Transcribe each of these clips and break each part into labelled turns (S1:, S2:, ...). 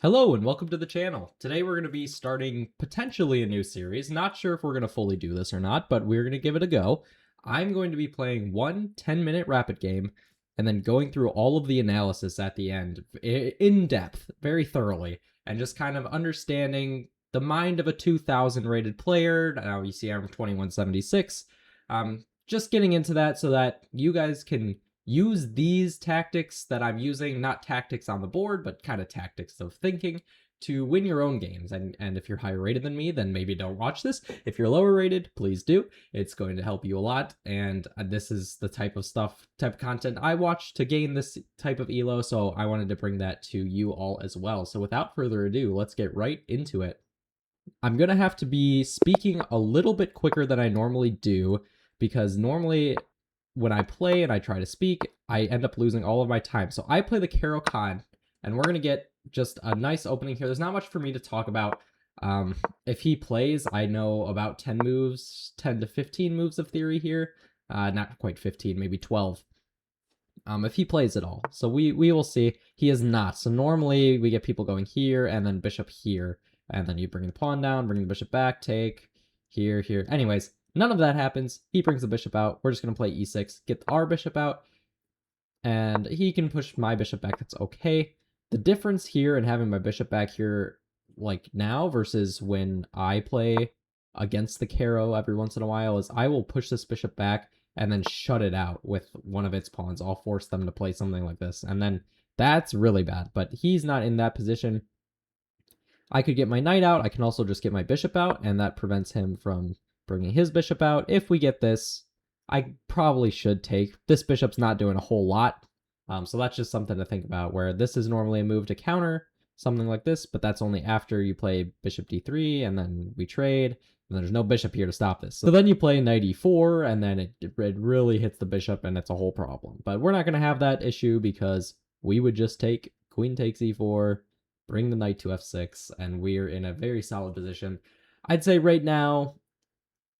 S1: Hello and welcome to the channel. Today we're going to be starting potentially a new series. Not sure if we're going to fully do this or not, but we're going to give it a go. I'm going to be playing one 10-minute rapid game and then going through all of the analysis at the end in depth, very thoroughly, and just kind of understanding the mind of a 2000 rated player. Now you see I'm 2176. Just getting into that so that you guys can use these tactics that I'm using, not tactics on the board, but kind of tactics of thinking to win your own games. And if you're higher rated than me, then maybe don't watch this. If you're lower rated, please do. It's going to help you a lot. And this is the type of content I watch to gain this type of elo. So I wanted to bring that to you all as well. So without further ado, let's get right into it. I'm going to have to be speaking a little bit quicker than I normally do because normally when I play and I try to speak, I end up losing all of my time. So I play the Caro-Kann, and we're going to get just a nice opening here. There's not much for me to talk about. If he plays, I know about 10 moves, 10 to 15 moves of theory here. Not quite 15, maybe 12. If he plays at all. So we will see. He is not. So normally we get people going here and then bishop here. And then you bring the pawn down, bring the bishop back, take here, here. Anyways, none of that happens. He brings the bishop out. We're just going to play e6, get our bishop out, and he can push my bishop back. That's okay. The difference here in having my bishop back here, like now, versus when I play against the Caro every once in a while, is I will push this bishop back and then shut it out with one of its pawns. I'll force them to play something like this, and then that's really bad. But he's not in that position. I could get my knight out. I can also just get my bishop out, and that prevents him from bringing his bishop out. If we get this, I probably should take. This bishop's not doing a whole lot, so that's just something to think about, where this is normally a move to counter something like this, but that's only after you play bishop d3, and then we trade, and there's no bishop here to stop this. So then you play knight e4, and then it really hits the bishop, and it's a whole problem. But we're not going to have that issue because we would just take queen takes e4, bring the knight to f6, and we're in a very solid position. I'd say right now,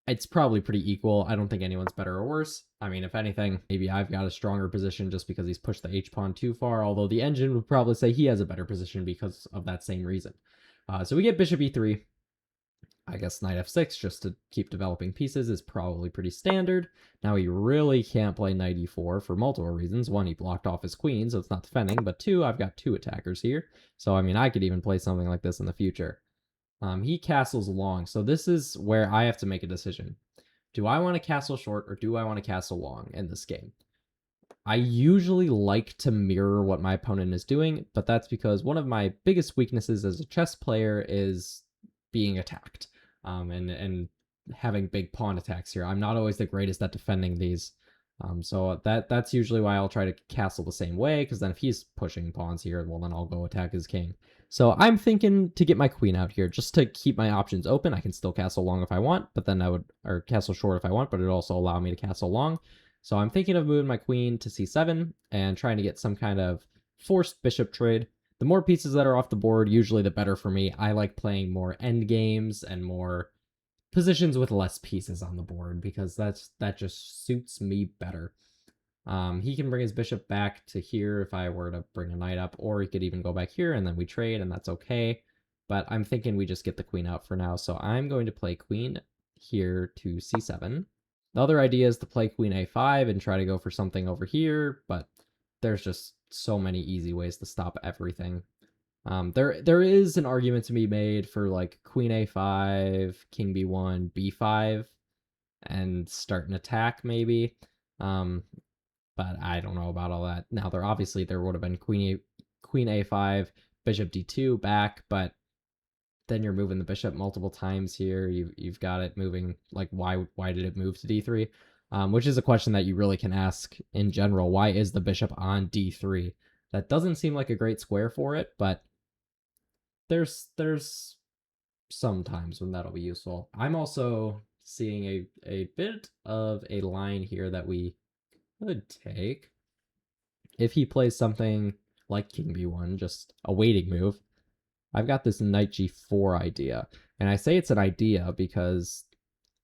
S1: it's probably pretty equal. I don't think anyone's better or worse. I mean, if anything, maybe I've got a stronger position just because he's pushed the h-pawn too far, although the engine would probably say he has a better position because of that same reason. So we get bishop e3. I guess knight f6 just to keep developing pieces is probably pretty standard. Now he really can't play knight e4 for multiple reasons. One, he blocked off his queen, so it's not defending, but two, I've got two attackers here. So, I mean, I could even play something like this in the future. He castles long, so this is where I have to make a decision. Do I want to castle short or do I want to castle long in this game? I usually like to mirror what my opponent is doing, but that's because one of my biggest weaknesses as a chess player is being attacked. And having big pawn attacks here. I'm not always the greatest at defending these. So that's usually why I'll try to castle the same way, because then if he's pushing pawns here, well, then I'll go attack his king. So I'm thinking to get my queen out here, just to keep my options open. I can still castle long if I want, but then or castle short if I want, but it'd also allow me to castle long. So I'm thinking of moving my queen to c7 and trying to get some kind of forced bishop trade. The more pieces that are off the board, usually the better for me. I like playing more end games and more positions with less pieces on the board because that just suits me better. He can bring his bishop back to here if I were to bring a knight up, or he could even go back here and then we trade, and that's okay. But I'm thinking we just get the queen out for now, so I'm going to play queen here to c7. The other idea is to play queen a5 and try to go for something over here, but there's just so many easy ways to stop everything. There is an argument to be made for like queen a5, king b1, b5, and start an attack maybe. But I don't know about all that. Now there would have been queen a5, bishop d2 back, but then you're moving the bishop multiple times here. You've got it moving, like why did it move to d3? Which is a question that you really can ask in general. Why is the bishop on d3? That doesn't seem like a great square for it, but there's some times when that'll be useful. I'm also seeing a bit of a line here that we could take. If he plays something like king b1, just a waiting move, I've got this knight g4 idea. And I say it's an idea because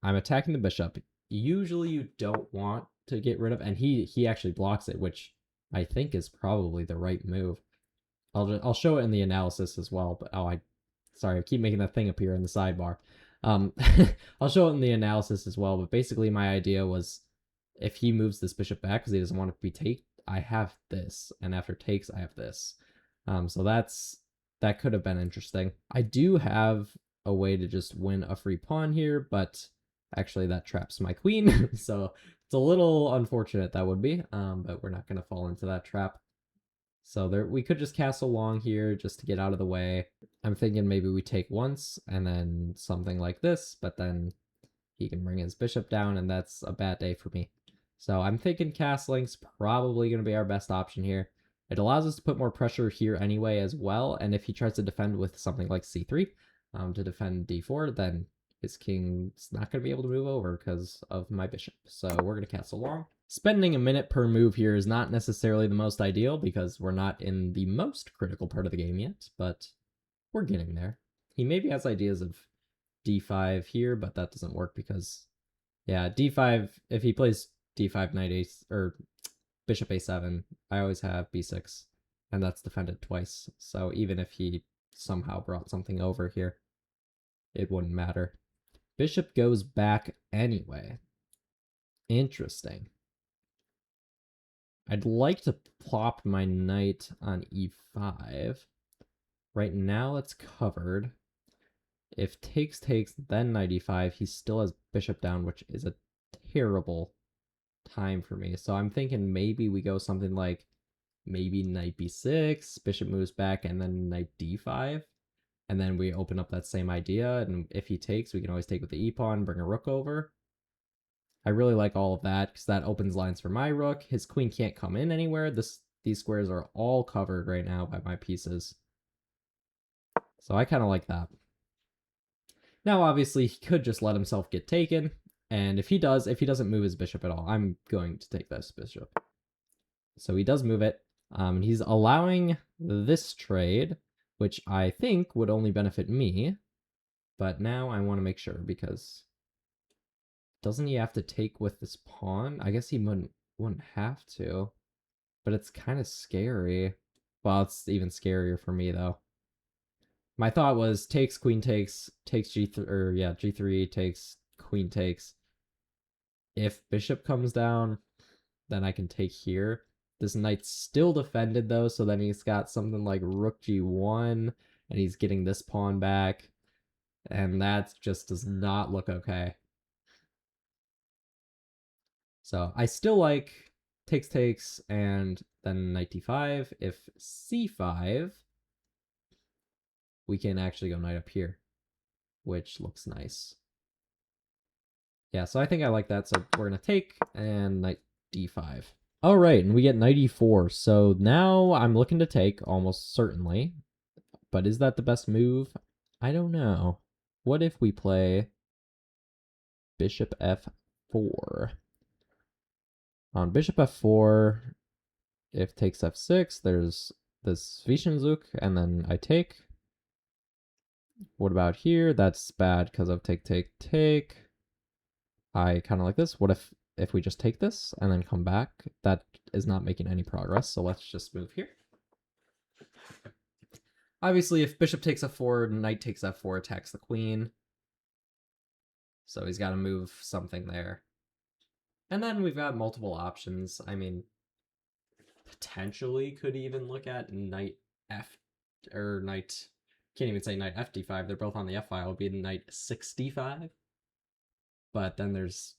S1: I'm attacking the bishop. Usually you don't want to get rid of, and he actually blocks it, which I think is probably the right move. I'll show it in the analysis as well. But sorry, I keep making that thing appear in the sidebar. I'll show it in the analysis as well. But basically, my idea was if he moves this bishop back because he doesn't want it to be take, I have this, and after takes, I have this. So that could have been interesting. I do have a way to just win a free pawn here, but actually that traps my queen. So it's a little unfortunate, that would be, but we're not going to fall into that trap. So there, we could just castle long here just to get out of the way. I'm thinking maybe we take once and then something like this, but then he can bring his bishop down, and that's a bad day for me. So I'm thinking castling's probably going to be our best option here. It allows us to put more pressure here anyway as well, and if he tries to defend with something like c3 to defend d4, then his king's not going to be able to move over because of my bishop. So we're going to castle long. Spending a minute per move here is not necessarily the most ideal because we're not in the most critical part of the game yet, but we're getting there. He maybe has ideas of d5 here, but that doesn't work because, yeah, d5, if he plays d5, knight a, or bishop a7, I always have b6, and that's defended twice. So even if he somehow brought something over here, it wouldn't matter. Bishop goes back anyway. Interesting. I'd like to plop my knight on e5. Right now it's covered. If takes, then knight e5, he still has bishop down, which is a terrible time for me. So I'm thinking maybe we go something like maybe knight b6, bishop moves back, and then knight d5. And then we open up that same idea, and if he takes, we can always take with the e-pawn, bring a rook over. I really like all of that, because that opens lines for my rook. His queen can't come in anywhere. These squares are all covered right now by my pieces. So I kind of like that. Now, obviously, he could just let himself get taken, and if he doesn't move his bishop at all, I'm going to take this bishop. So he does move it. He's allowing this trade, which I think would only benefit me, but now I want to make sure, because doesn't he have to take with this pawn? I guess he wouldn't have to, but it's kind of scary. Well, it's even scarier for me though. My thought was takes, queen takes g3, or yeah, g3 takes, queen takes. If bishop comes down, then I can take here. This knight's still defended though, so then he's got something like rook g1, and he's getting this pawn back, and that just does not look okay. So I still like takes, and then knight d5. If c5, we can actually go knight up here, which looks nice. Yeah, so I think I like that. So we're going to take, and knight d5. All right, and we get knight e4. So now I'm looking to take, almost certainly. But is that the best move? I don't know. What if we play bishop f4? On bishop f4, if takes f6, there's this Zwischenzug, and then I take. What about here? That's bad because of take. I kind of like this. What if we just take this and then come back? That is not making any progress, so let's just move here. Obviously, if bishop takes f4, knight takes f4, attacks the queen. So he's got to move something there. And then we've got multiple options. I mean, potentially could even look at knight f, or knight, can't even say knight f d5. They're both on the f file. It would be knight 6d5. But then there's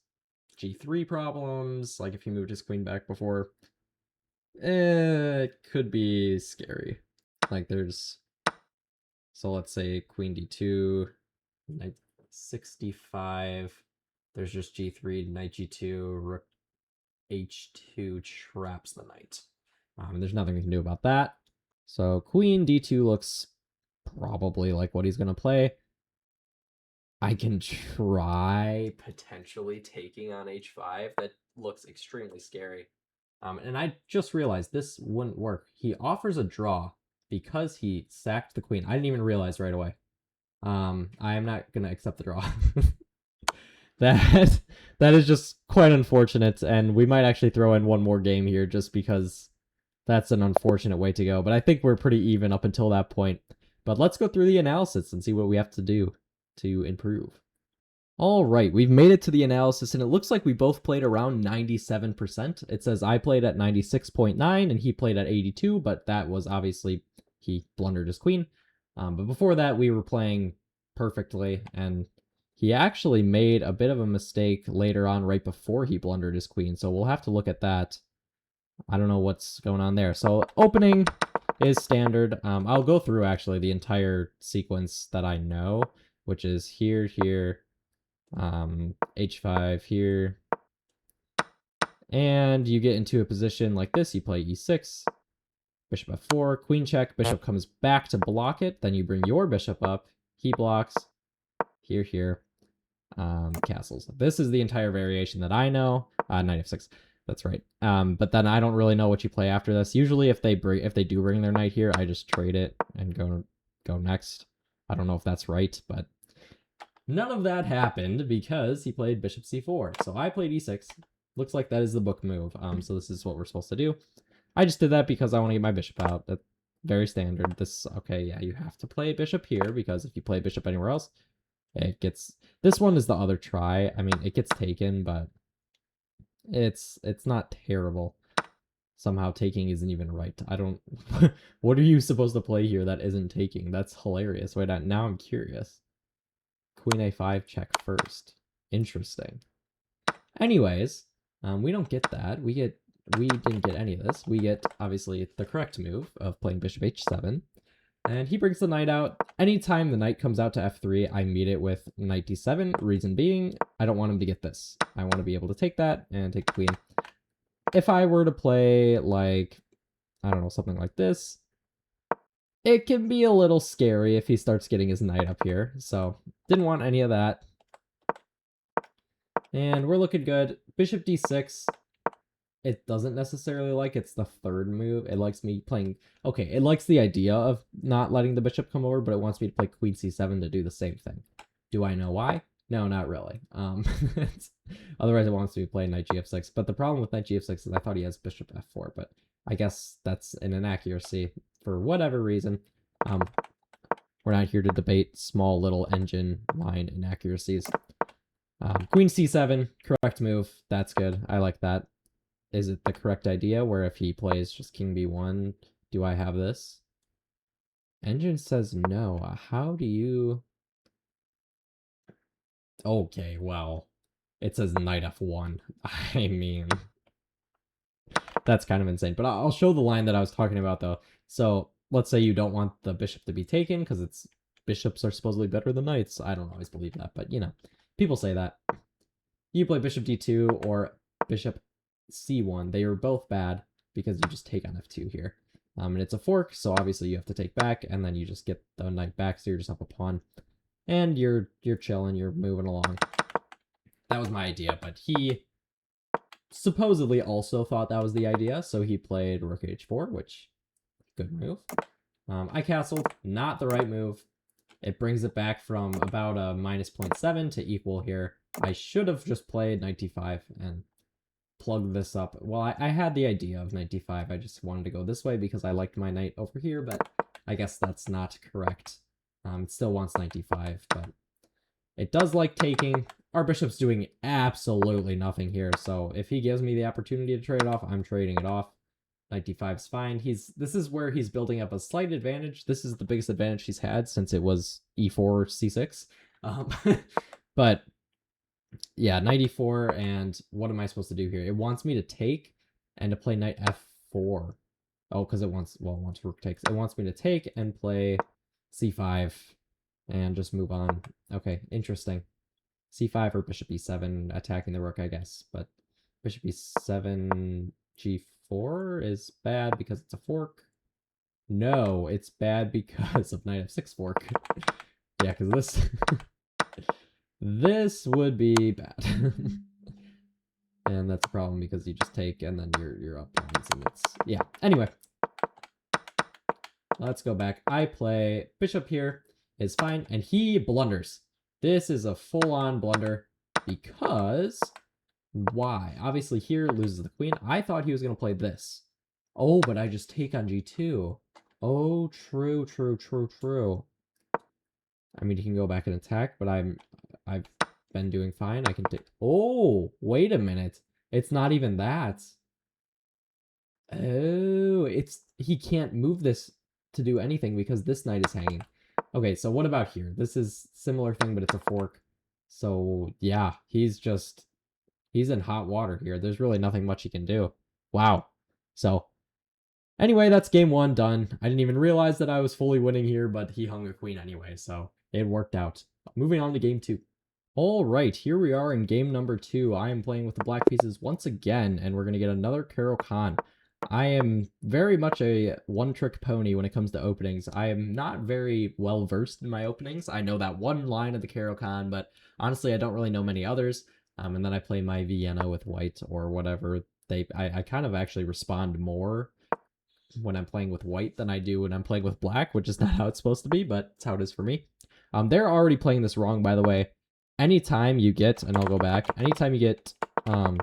S1: g3 problems, like if he moved his queen back before. It could be scary. Like there's, so let's say queen d2, knight 6d5. There's just g3, knight g2, rook h2 traps the knight. There's nothing we can do about that. So queen d2 looks probably like what he's going to play. I can try potentially taking on h5. That looks extremely scary. And I just realized this wouldn't work. He offers a draw because he sacked the queen. I didn't even realize right away. I am not going to accept the draw. That is just quite unfortunate, and we might actually throw in one more game here just because That's an unfortunate way to go, but I think we're pretty even up until that point. But let's go through the analysis and see what we have to do to improve. All right, we've made it to the analysis, and it looks like we both played around 97%. It says I played at 96.9 and he played at 82, but that was obviously he blundered his queen. But before that, we were playing perfectly, and he actually made a bit of a mistake later on right before he blundered his queen, so we'll have to look at that. I don't know what's going on there. So opening is standard. I'll go through actually the entire sequence that I know, which is here, h5 here, and you get into a position like this. You play e6, bishop f4, queen check, bishop comes back to block it, then you bring your bishop up, he blocks, here, castles. This is the entire variation that I know. Knight f6, that's right. But then I don't really know what you play after this. Usually if they do bring their knight here, I just trade it and go next. I don't know if that's right, but none of that happened because he played bishop c4. So I played e6. Looks like that is the book move. So this is what we're supposed to do. I just did that because I want to get my bishop out. That's very standard. Okay, yeah, you have to play bishop here because if you play bishop anywhere else, it gets... This one is the other try. I mean, it gets taken, but it's not terrible. Somehow taking isn't even right. I don't... What are you supposed to play here that isn't taking? That's hilarious. Wait, now I'm curious. Queen a5 check first. Interesting. Anyways, we don't get that. We didn't get any of this. We get, obviously, the correct move of playing bishop h7. And he brings the knight out. Anytime the knight comes out to f3, I meet it with knight d7. Reason being, I don't want him to get this. I want to be able to take that and take the queen. If I were to play, like, I don't know, something like this, it can be a little scary if he starts getting his knight up here. So, didn't want any of that. And we're looking good. Bishop d6. It doesn't necessarily like it's the third move. It likes me playing... Okay, it likes the idea of not letting the bishop come over, but it wants me to play queen c7 to do the same thing. Do I know why? No, not really. Otherwise, it wants me to play knight gf6. But the problem with knight gf6 is I thought he has bishop f4, but I guess that's an inaccuracy for whatever reason. We're not here to debate small little engine line inaccuracies. Queen c7, correct move. That's good. I like that. Is it the correct idea where if he plays just king b1, do I have this? Engine says no. How do you... Okay, well, it says knight f1. I mean, that's kind of insane. But I'll show the line that I was talking about, though. So let's say you don't want the bishop to be taken because bishops are supposedly better than knights. I don't always believe that, but, you know, people say that. You play bishop d2 or bishop c1. They are both bad because you just take on f2 here. And it's a fork, so obviously you have to take back, and then you just get the knight back, so you're just up a pawn. And you're chilling, you're moving along. That was my idea, but he supposedly also thought that was the idea, so he played rook h4, which, good move. I castled, not the right move. It brings it back from about a minus 0.7 to equal here. I should have just played knight d5 and plug this up. Well, I had the idea of knight d5. I just wanted to go this way because I liked my knight over here, but I guess that's not correct. It still wants knight d5, but it does like taking. Our bishop's doing absolutely nothing here, so if he gives me the opportunity to trade it off, I'm trading it off. Knight d5 is fine. This is where he's building up a slight advantage. This is the biggest advantage he's had since it was e4, c6. But yeah, knight e4, and what am I supposed to do here? It wants me to take and to play knight f4. Oh, because it wants rook takes. It wants me to take and play c5 and just move on. Okay, interesting. c5 or bishop e7 attacking the rook, I guess. But bishop e7, g4 is bad because it's a fork. No, it's bad because of knight f6 fork. Yeah, because this... this would be bad. And that's a problem because you just take and then you're up pawns and it's... Yeah, anyway. Let's go back. I play bishop here is fine, and he blunders. This is a full-on blunder because... Why? Obviously here loses the queen. I thought he was going to play this. Oh, but I just take on G2. Oh, true, true, true, true. I mean, he can go back and attack, but I've been doing fine. I can take. Oh, wait a minute. It's not even that. Oh, he can't move this to do anything because this knight is hanging. Okay, so what about here? This is similar thing, but it's a fork. So yeah, he's in hot water here. There's really nothing much he can do. Wow. So anyway, that's game one done. I didn't even realize that I was fully winning here, but he hung a queen anyway, so it worked out. Moving on to game two. All right, here we are in game number two. I am playing with the black pieces once again, and we're going to get another Caro-Kann. I am very much a one-trick pony when it comes to openings. I am not very well-versed in my openings. I know that one line of the Caro-Kann, but honestly, I don't really know many others. And then I play my Vienna with white or whatever. I kind of actually respond more when I'm playing with white than I do when I'm playing with black, which is not how it's supposed to be, but it's how it is for me. They're already playing this wrong, by the way. Anytime you get, and I'll go back, anytime you get e4,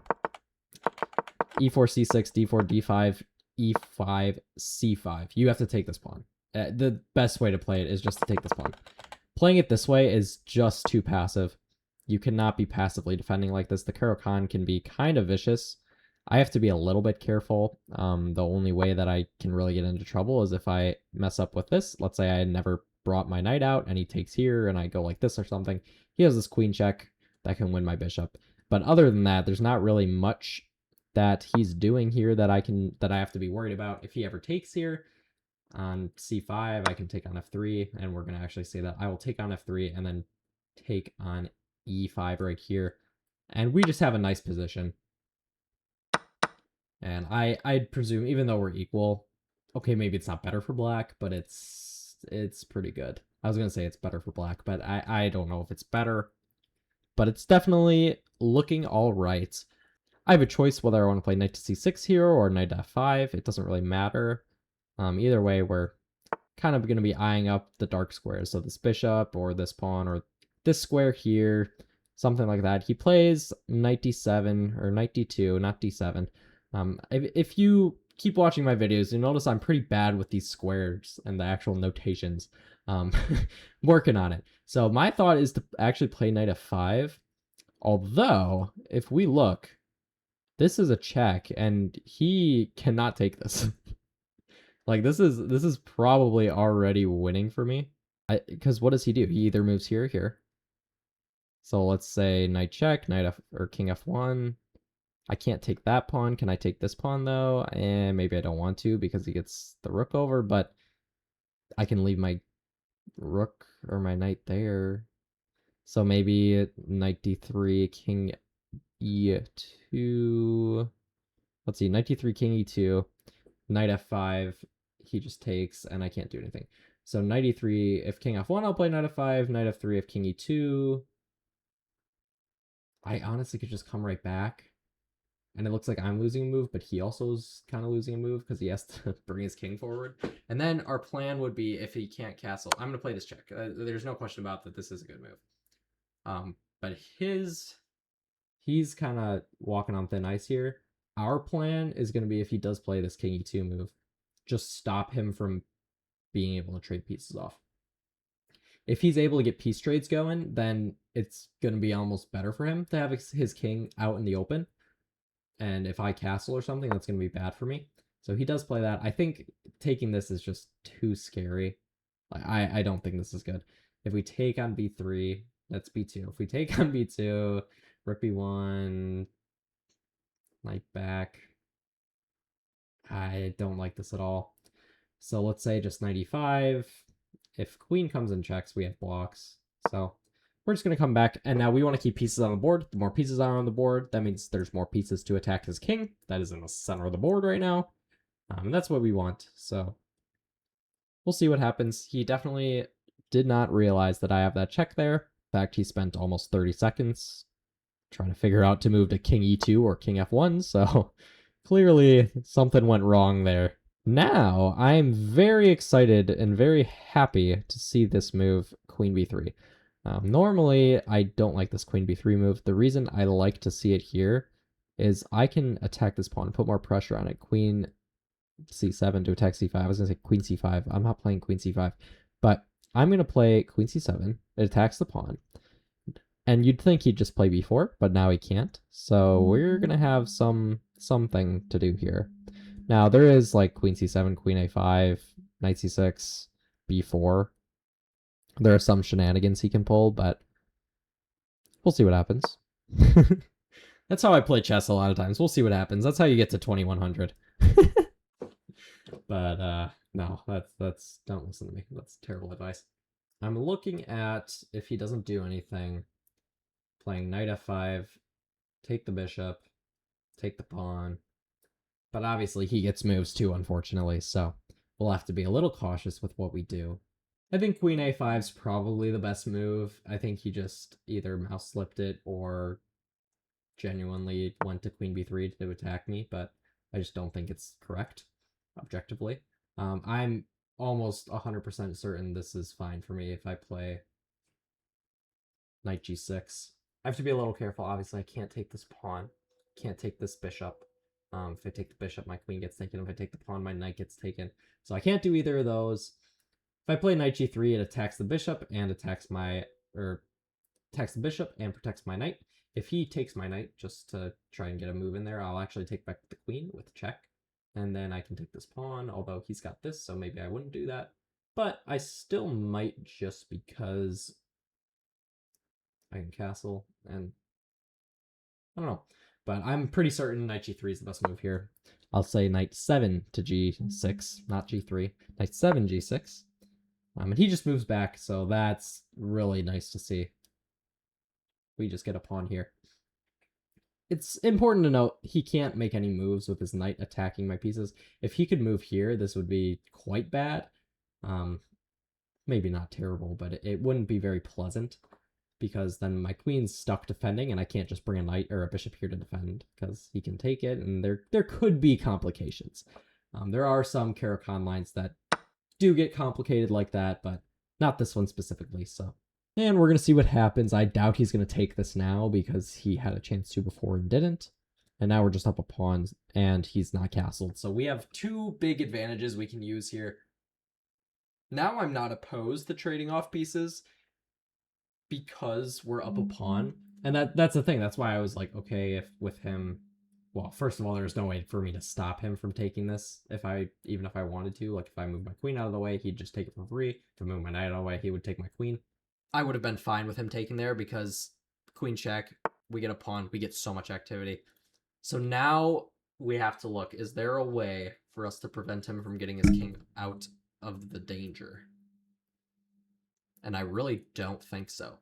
S1: c6, d4, d5, e5, c5, you have to take this pawn. The best way to play it is just to take this pawn. Playing it this way is just too passive. You cannot be passively defending like this. The Caro-Kann can be kind of vicious. I have to be a little bit careful. The only way that I can really get into trouble is if I mess up with this. Let's say I never brought my knight out and he takes here and I go like this or something. He has this queen check that can win my bishop. But other than that, there's not really much that he's doing here that I have to be worried about. If he ever takes here on c5, I can take on f3, and we're going to actually say that I will take on f3 and then take on e5 right here. And we just have a nice position. And I'd presume, even though we're equal, okay, maybe it's not better for black, but it's pretty good. I was gonna say it's better for black, but I don't know if it's better. But it's definitely looking all right. I have a choice whether I want to play knight to c6 here or knight to f5. It doesn't really matter. Either way, we're kind of going to be eyeing up the dark squares. So this bishop or this pawn or this square here, something like that. He plays knight d7 or knight d2, not d7. If you keep watching my videos, you notice I'm pretty bad with these squares and the actual notations. Working on it. So my thought is to actually play knight f5. Although, if we look, this is a check, and he cannot take this. Like, this is probably already winning for me. Because what does he do? He either moves here or here. So let's say knight check, knight f or king f1. I can't take that pawn. Can I take this pawn though? And maybe I don't want to because he gets the rook over, but I can leave my rook or my knight there. So maybe knight d3, king e2. Let's see, knight d3, king e2, knight f5. He just takes, and I can't do anything. So knight e3, if king f1, I'll play knight f5, knight f3 if king e2. I honestly could just come right back. And it looks like I'm losing a move, but he also is kind of losing a move because he has to bring his king forward. And then our plan would be, if he can't castle, I'm going to play this check. There's no question about that this is a good move. But he's kind of walking on thin ice here. Our plan is going to be, if he does play this king e2 move, just stop him from being able to trade pieces off. If he's able to get piece trades going, then it's going to be almost better for him to have his king out in the open. And if I castle or something, that's going to be bad for me. So he does play that. I think taking this is just too scary. I don't think this is good. If we take on b3, that's b2. If we take on b2, rook b1, knight back. I don't like this at all. So let's say just knight e5. If queen comes and checks, we have blocks. So we're just going to come back, and now we want to keep pieces on the board. The more pieces are on the board, that means there's more pieces to attack his king. That is in the center of the board right now. And that's what we want. So we'll see what happens. He definitely did not realize that I have that check there. In fact, he spent almost 30 seconds trying to figure out to move to king e2 or king f1. So clearly something went wrong there. Now, I'm very excited and very happy to see this move, queen b3. Normally, I don't like this queen b3 move. The reason I like to see it here is I can attack this pawn, put more pressure on it. Queen c7 to attack c5. I was going to say queen c5. I'm not playing queen c5. But I'm going to play queen c7. It attacks the pawn. And you'd think he'd just play b4, but now he can't. So we're going to have something to do here. Now, there is like queen c7, queen a5, knight c6, b4. There are some shenanigans he can pull, but we'll see what happens. That's how I play chess a lot of times. We'll see what happens. That's how you get to 2100. But no, that's don't listen to me. That's terrible advice. I'm looking at, if he doesn't do anything, playing knight f5, take the bishop, take the pawn. But obviously he gets moves too, unfortunately, so we'll have to be a little cautious with what we do. I think queen a5 is probably the best move. I think he just either mouse slipped it or genuinely went to queen b3 to attack me, but I just don't think it's correct, objectively. I'm almost 100% certain this is fine for me if I play knight g6. I have to be a little careful. Obviously, I can't take this pawn. Can't take this bishop. If I take the bishop, my queen gets taken. If I take the pawn, my knight gets taken. So I can't do either of those. If I play knight g3, it attacks the bishop and attacks the bishop and protects my knight. If he takes my knight, just to try and get a move in there, I'll actually take back the queen with check. And then I can take this pawn, although he's got this, so maybe I wouldn't do that. But I still might, just because I can castle, and I don't know. But I'm pretty certain knight g3 is the best move here. I'll say knight 7 to g6, not g3. Knight 7 g6. And he just moves back, so that's really nice to see. We just get a pawn here. It's important to note he can't make any moves with his knight attacking my pieces. If he could move here, this would be quite bad. Maybe not terrible, but it wouldn't be very pleasant, because then my queen's stuck defending and I can't just bring a knight or a bishop here to defend because he can take it, and there could be complications. There are some Caro-Kann lines that do get complicated like that, but not this one specifically, so. And we're going to see what happens. I doubt he's going to take this now because he had a chance to before and didn't. And now we're just up a pawn and he's not castled. So we have two big advantages we can use here. Now I'm not opposed to trading off pieces because we're up a pawn. And that's the thing. That's why I was like, okay, if with him, well, first of all, there's no way for me to stop him from taking this even if I wanted to. Like if I move my queen out of the way, he'd just take it for free. If I move my knight out of the way, he would take my queen. I would have been fine with him taking there because queen check, we get a pawn, we get so much activity. So now we have to look, is there a way for us to prevent him from getting his king out of the danger? And I really don't think so.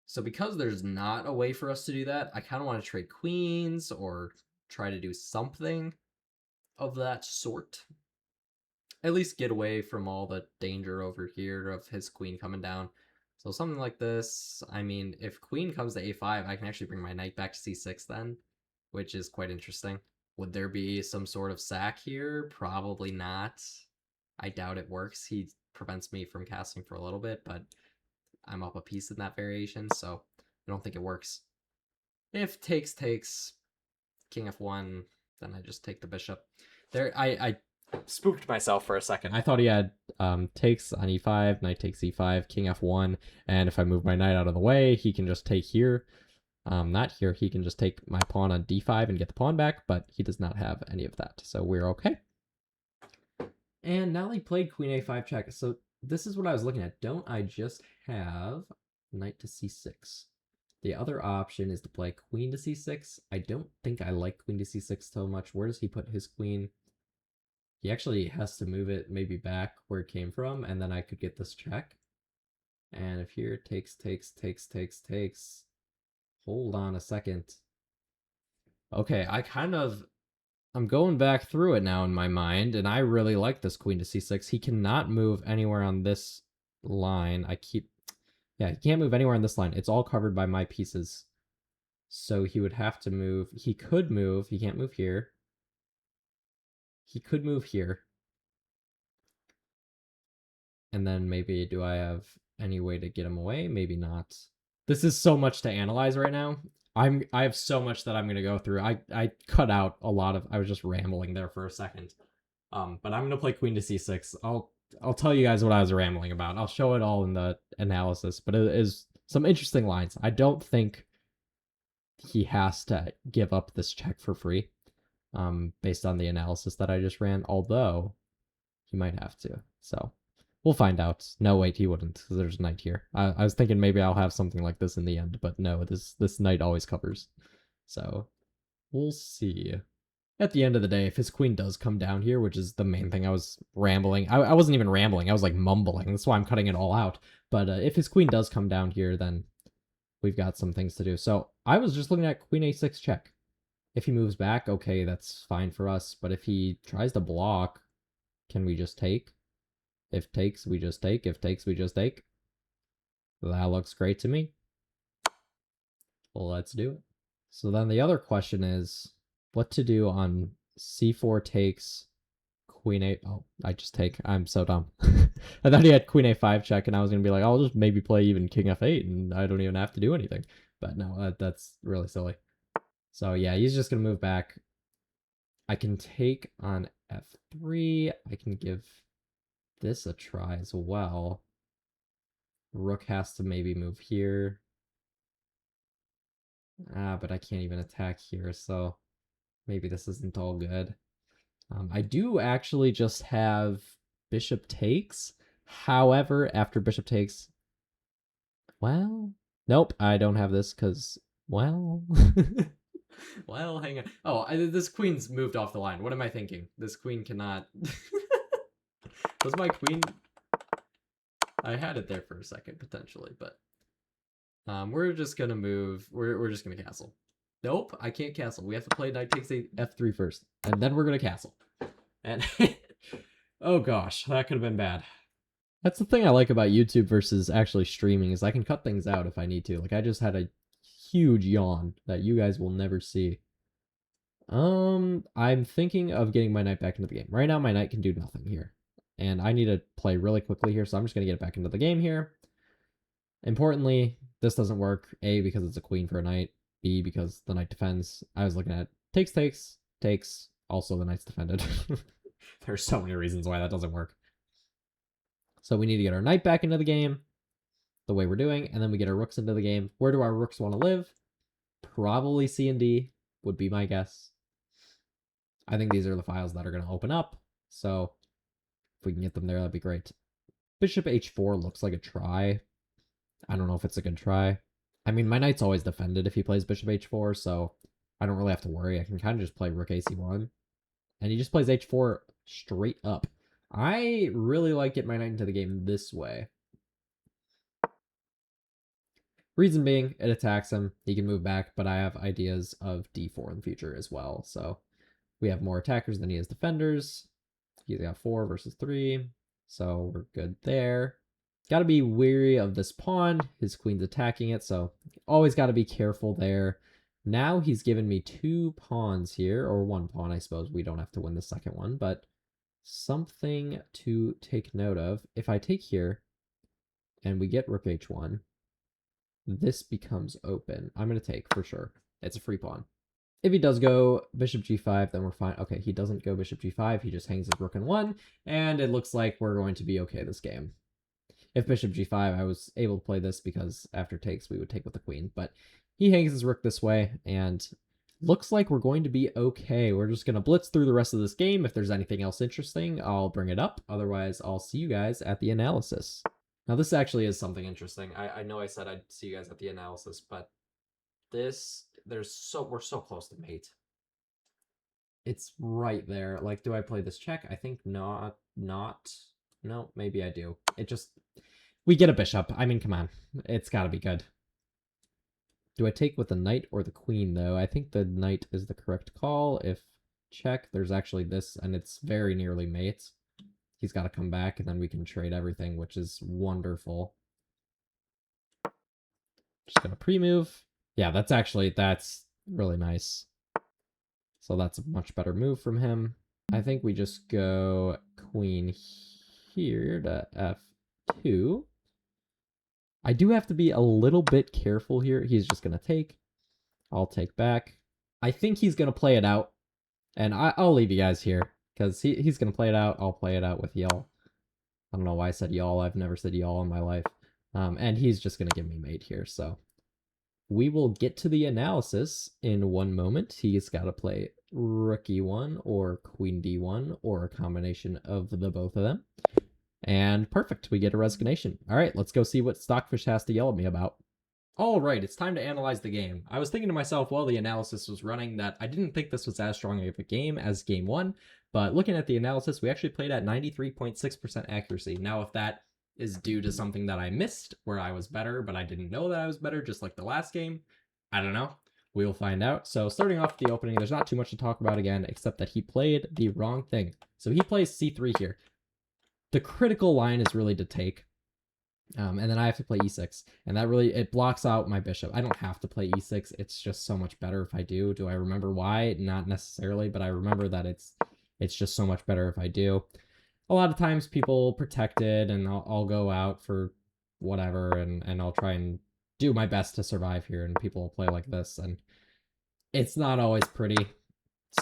S1: So because there's not a way for us to do that, I kind of want to trade queens or try to do something of that sort. At least get away from all the danger over here of his queen coming down. So something like this. I mean, if queen comes to a5, I can actually bring my knight back to c6 then, which is quite interesting. Would there be some sort of sack here? Probably not. I doubt it works. He prevents me from castling for a little bit, but I'm up a piece in that variation, so I don't think it works. If takes, king f1, then I just take the bishop. There, I spooked myself for a second. I thought he had takes on e5, knight takes e5, king f1, and if I move my knight out of the way, he can just take here. Not here, he can just take my pawn on d5 and get the pawn back, but he does not have any of that, so we're okay. And now he played queen a5 check, so this is what I was looking at. Don't I just have knight to c6? The other option is to play queen to c6. I don't think I like queen to c6 so much. Where does he put his queen? He actually has to move it maybe back where it came from, and then I could get this check. And if here takes, hold on a second. Okay, I'm going back through it now in my mind, and I really like this queen to c6. He cannot move anywhere on this line. Yeah, he can't move anywhere on this line. It's all covered by my pieces. So he would have to move. He could move. He can't move here. He could move here. And then maybe, do I have any way to get him away? Maybe not. This is so much to analyze right now. I have so much that I'm going to go through. I cut out a lot of, I was just rambling there for a second. But I'm gonna play queen to c6. I'll tell you guys what I was rambling about. I'll show it all in the analysis, but it is some interesting lines. I don't think he has to give up this check for free, based on the analysis that I just ran, although he might have to. So we'll find out. No, wait, he wouldn't, because there's a knight here. I was thinking maybe I'll have something like this in the end, but no, this knight always covers. So we'll see. At the end of the day, if his queen does come down here, which is the main thing I was rambling, I wasn't even rambling, I was like mumbling. That's why I'm cutting it all out. But if his queen does come down here, then we've got some things to do. So I was just looking at queen a6 check. If he moves back, okay, that's fine for us. But if he tries to block, can we just take? If takes, we just take. If takes, we just take. That looks great to me. Well, let's do it. So then the other question is what to do on c4 takes, queen 8. Oh, I just take. I'm so dumb. I thought he had queen a5 check, and I was going to be like, I'll just maybe play even king f8, and I don't even have to do anything. But no, that's really silly. So yeah, he's just going to move back. I can take on f3. I can give this a try as well. Rook has to maybe move here. But I can't even attack here, so maybe this isn't all good. I do actually just have bishop takes. However, after bishop takes, well, nope, I don't have this because, well, well, hang on. Oh, this queen's moved off the line. What am I thinking? This queen cannot. Was my queen? I had it there for a second potentially, but we're just gonna move. We're just gonna castle. Nope, I can't castle. We have to play knight takes f3 first, and then we're gonna castle. And oh gosh, that could have been bad. That's the thing I like about YouTube versus actually streaming is I can cut things out if I need to. Like I just had a huge yawn that you guys will never see. I'm thinking of getting my knight back into the game. Right now my knight can do nothing here. And I need to play really quickly here, so I'm just gonna get it back into the game here. Importantly, this doesn't work. A, because it's a queen for a knight. B, because the knight defends. I was looking at takes, takes, takes. Also, the knight's defended. There's so many reasons why that doesn't work. So we need to get our knight back into the game the way we're doing, and then we get our rooks into the game. Where do our rooks want to live? Probably C and D would be my guess. I think these are the files that are going to open up. So if we can get them there, that'd be great. Bishop h4 looks like a try. I don't know if it's a good try. I mean, my knight's always defended if he plays bishop h4, so I don't really have to worry. I can kind of just play rook ac1. And he just plays h4 straight up. I really like getting my knight into the game this way. Reason being, it attacks him. He can move back, but I have ideas of d4 in the future as well. So we have more attackers than he has defenders. He's got 4 versus 3, so we're good there. Got to be wary of this pawn. His queen's attacking it, so always got to be careful there. Now he's given me 2 pawns here, or 1 pawn, I suppose. We don't have to win the second one, but something to take note of. If I take here, and we get rook h1, this becomes open. I'm going to take, for sure. It's a free pawn. If he does go bishop g5, then we're fine. Okay, he doesn't go bishop g5. He just hangs his rook in 1, and it looks like we're going to be okay this game. If bishop g5, I was able to play this because after takes, we would take with the queen. But he hangs his rook this way, and looks like we're going to be okay. We're just going to blitz through the rest of this game. If there's anything else interesting, I'll bring it up. Otherwise, I'll see you guys at the analysis. Now, this actually is something interesting. I know I said I'd see you guys at the analysis, but this, we're so close to mate. It's right there. Like, do I play this check? I think not. No, maybe I do. It just, we get a bishop. I mean, come on. It's got to be good. Do I take with the knight or the queen, though? I think the knight is the correct call. If check, there's actually this, and it's very nearly mate. He's got to come back, and then we can trade everything, which is wonderful. Just going to pre-move. Yeah, that's really nice. So that's a much better move from him. I think we just go queen here to f2. I do have to be a little bit careful here. He's just going to take. I'll take back. I think he's going to play it out. And I'll leave you guys here. because he's gonna play it out. I'll play it out with y'all. I don't know why I said y'all. I've never said y'all in my life. And he's just gonna give me mate here. So we will get to the analysis in one moment. He's got to play rook e1 or queen d1 or a combination of the both of them. And perfect, we get a resignation. All right, let's go see what Stockfish has to yell at me about. All right, it's time to analyze the game. I was thinking to myself while the analysis was running that I didn't think this was as strong of a game as game one, but looking at the analysis, we actually played at 93.6% accuracy. Now, if that is due to something that I missed where I was better, but I didn't know that I was better, just like the last game, I don't know. We'll find out. So starting off the opening, there's not too much to talk about again, except that he played the wrong thing. So he plays c3 here. The critical line is really to take. And then I have to play e6, and that really, it blocks out my bishop. I don't have to play e6. It's just so much better if I do. Do I remember why? Not necessarily, but I remember that it's just so much better if I do. A lot of times people protect it, and I'll go out for whatever, and I'll try and do my best to survive here, and people will play like this, and it's not always pretty.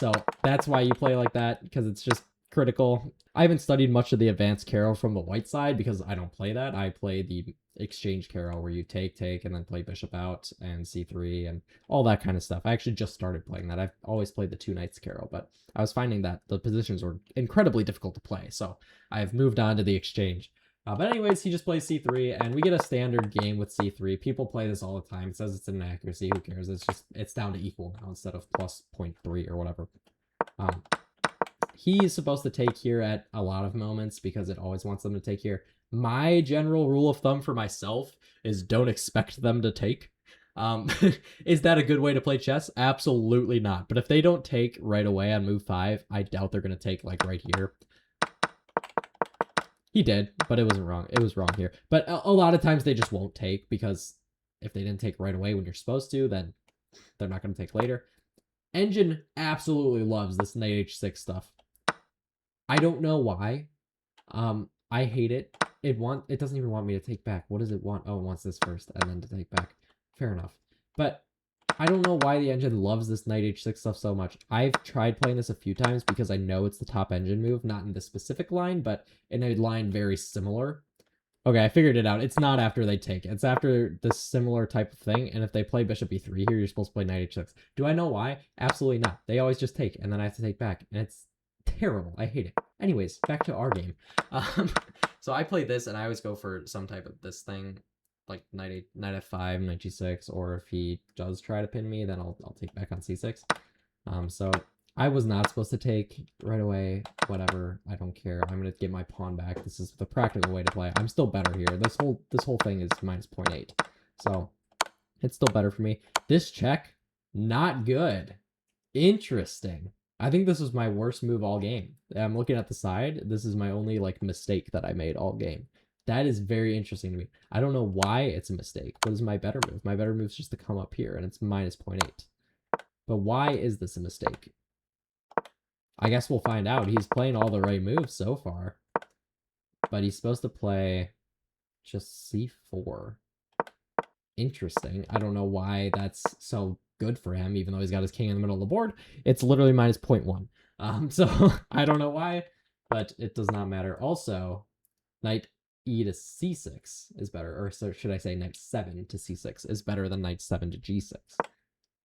S1: So that's why you play like that, because it's just critical. I haven't studied much of the advanced Caro from the white side because I don't play that. I play the exchange Caro where you take, and then play bishop out and c3 and all that kind of stuff. I actually just started playing that. I've always played the two knights Caro, but I was finding that the positions were incredibly difficult to play, so I've moved on to the exchange. But anyways, he just plays c3, and we get a standard game with c3. People play this all the time. It says it's an inaccuracy. Who cares? It's down to equal now instead of plus 0.3 or whatever. He's supposed to take here at a lot of moments because it always wants them to take here. My general rule of thumb for myself is don't expect them to take. Is that a good way to play chess? Absolutely not. But if they don't take right away on move 5, I doubt they're going to take like right here. He did, but it wasn't wrong. It was wrong here. But a lot of times they just won't take because if they didn't take right away when you're supposed to, then they're not going to take later. Engine absolutely loves this knight h6 stuff. I don't know why. I hate it. It doesn't even want me to take back. What does it want? Oh, it wants this first and then to take back. Fair enough. But I don't know why the engine loves this knight h6 stuff so much. I've tried playing this a few times because I know it's the top engine move, not in the specific line, but in a line very similar. Okay, I figured it out. It's not after they take. It's after this similar type of thing, and if they play bishop e3 here, you're supposed to play knight h6. Do I know why? Absolutely not. They always just take, and then I have to take back, and it's terrible. I hate it. Anyways, back to our game. So I played this, and I always go for some type of this thing, like knight f5, knight g6, or if he does try to pin me, then I'll take back on c6. So I was not supposed to take right away. Whatever, I don't care. I'm gonna get my pawn back. This is the practical way to play. I'm still better here. This whole thing is minus 0.8, so it's still better for me. This check, not good. Interesting. I think this was my worst move all game. I'm looking at the side. This is my only like mistake that I made all game. That is very interesting to me. I don't know why it's a mistake. What is my better move? My better move is just to come up here, and it's minus 0.8. But why is this a mistake? I guess we'll find out. He's playing all the right moves so far. But he's supposed to play just c4. Interesting. I don't know why that's so good for him, even though he's got his king in the middle of the board. It's literally minus 0.1. So I don't know why, but it does not matter. Also, knight e to c6 is better, or so should I say knight 7 to c6 is better than knight 7 to g6.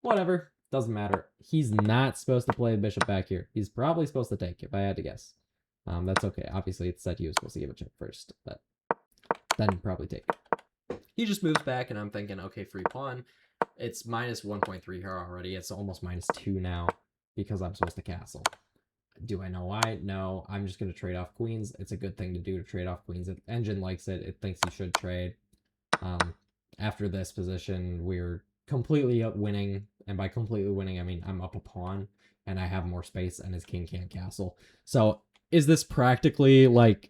S1: Whatever, doesn't matter. He's not supposed to play a bishop back here. He's probably supposed to take, if I had to guess. That's okay. Obviously, it said he was supposed to give a check first, but then probably take. He just moves back, and I'm thinking, okay, free pawn. It's minus 1.3 here already. It's almost minus 2 now because I'm supposed to castle. Do I know why? No, I'm just going to trade off queens. It's a good thing to do to trade off queens. The engine likes it. It thinks he should trade. After this position, we're completely winning. And by completely winning, I mean I'm up a pawn and I have more space and his king can't castle. So is this practically like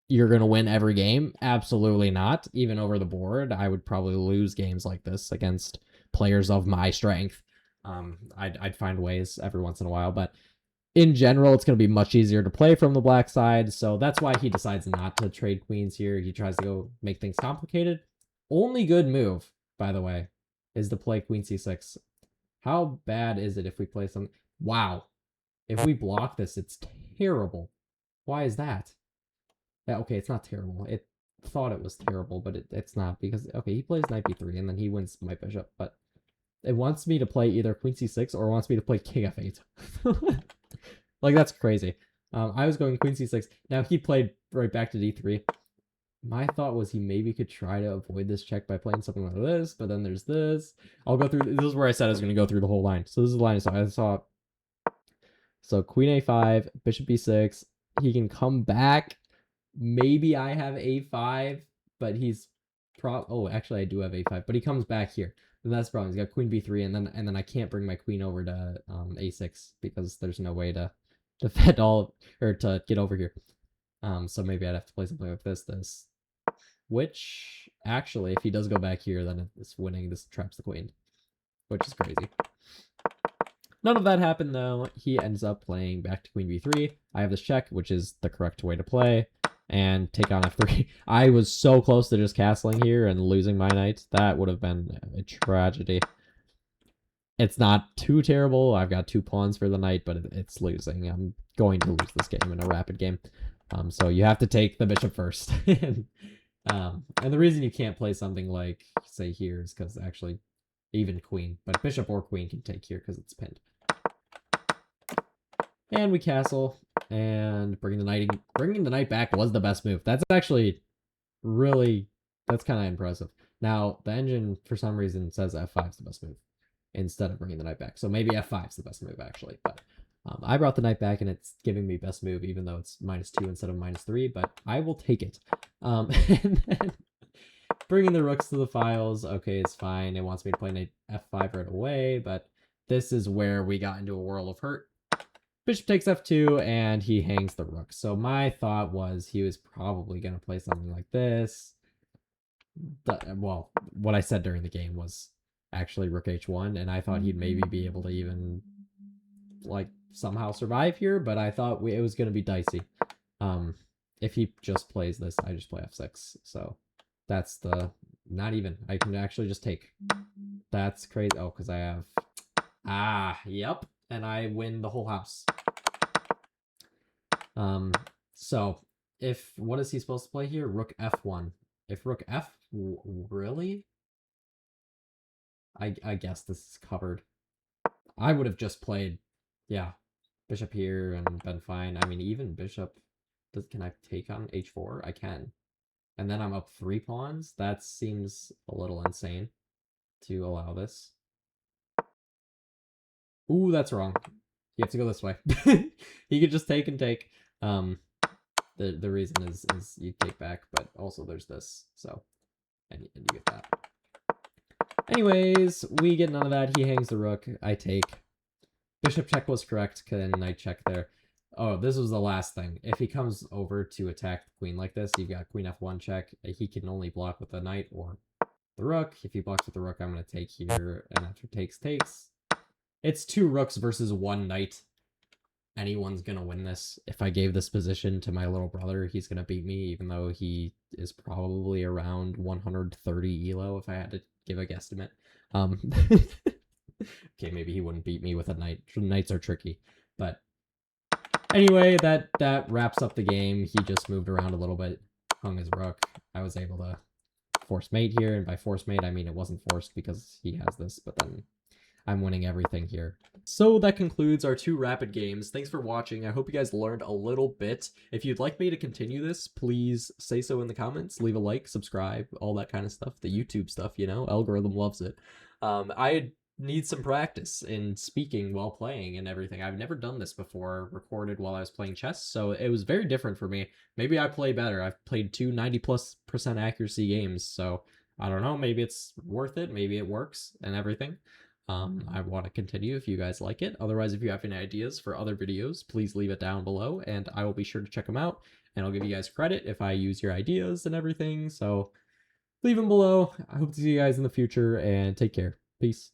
S1: you're going to win every game? Absolutely not. Even over the board, I would probably lose games like this against players of my strength. I'd find ways every once in a while, but in general, it's going to be much easier to play from the black side, so that's why he decides not to trade queens here. He tries to go make things complicated. Only good move, by the way, is to play queen c6. How bad is it if we play some... Wow. If we block this, it's terrible. Why is that? Okay, it's not terrible. It thought it was terrible, but it's not because, okay, he plays knight b3 and then he wins my bishop, but it wants me to play either queen c6 or wants me to play king f8. Like, that's crazy. I was going queen c6. Now, he played right back to d3. My thought was he maybe could try to avoid this check by playing something like this, but then there's this. I'll go through, this is where I said I was going to go through the whole line. So this is the line I saw. So queen a5, bishop b6. He can come back. Maybe I have a5, but he's oh, actually I do have a5, but he comes back here. And that's the problem. He's got queen b3, and then I can't bring my queen over to a6 because there's no way to defend all, or to get over here. So maybe I'd have to play something like this, which actually, if he does go back here, then it's winning. This traps the queen, which is crazy. None of that happened though. He ends up playing back to queen b3. I have this check, which is the correct way to play, and take on f3. I was so close to just castling here and losing my knight. That would have been a tragedy. It's not too terrible. I've got 2 pawns for the knight, but it's losing. I'm going to lose this game in a rapid game. So you have to take the bishop first. And the reason you can't play something like, say, here is because actually even queen, but bishop or queen can take here because it's pinned. And we castle, and bringing the knight back was the best move. That's actually really, that's kind of impressive. Now, the engine, for some reason, says f5 is the best move instead of bringing the knight back. So maybe f5 is the best move, actually. But I brought the knight back, and it's giving me best move, even though it's -2 instead of -3, but I will take it. And then bringing the rooks to the files, okay, it's fine. It wants me to play knight f5 right away, but this is where we got into a world of hurt. Bishop takes f2, and he hangs the rook. So my thought was he was probably going to play something like this. Well, what I said during the game was actually rook h1, and I thought he'd maybe be able to even, like, somehow survive here, but I thought it was going to be dicey. If he just plays this, I just play f6. So that's the, not even, I can actually just take. That's crazy. Oh, because I have, yep. And I win the whole house. So what is he supposed to play here? Rook f1. If rook f, really? I guess this is covered. I would have just played, yeah, bishop here and been fine. I mean, even bishop, can I take on h4? I can. And then I'm up 3 pawns? That seems a little insane to allow this. Ooh, that's wrong. You have to go this way. He could just take and take. The reason is you take back, but also there's this. So, and you get that. Anyways, we get none of that. He hangs the rook. I take. Bishop check was correct, and knight check there. Oh, this was the last thing. If he comes over to attack the queen like this, you've got queen f1 check. He can only block with the knight or the rook. If he blocks with the rook, I'm going to take here, and after takes. It's 2 rooks versus 1 knight. Anyone's going to win this. If I gave this position to my little brother, he's going to beat me, even though he is probably around 130 elo, if I had to give a guesstimate. Okay, maybe he wouldn't beat me with a knight. Knights are tricky. But anyway, that wraps up the game. He just moved around a little bit, hung his rook. I was able to force mate here, and by force mate, I mean it wasn't forced because he has this, but then I'm winning everything here. So that concludes our 2 rapid games. Thanks for watching. I hope you guys learned a little bit. If you'd like me to continue this, please say so in the comments. Leave a like, subscribe, all that kind of stuff. The YouTube stuff, you know, algorithm loves it. I need some practice in speaking while playing and everything. I've never done this before, recorded while I was playing chess, so it was very different for me. Maybe I play better. I've played 2 90+% accuracy games, so I don't know. Maybe it's worth it. Maybe it works and everything. I want to continue if you guys like it. Otherwise, if you have any ideas for other videos, please leave it down below, and I will be sure to check them out, and I'll give you guys credit if I use your ideas and everything, so leave them below. I hope to see you guys in the future, and take care. Peace.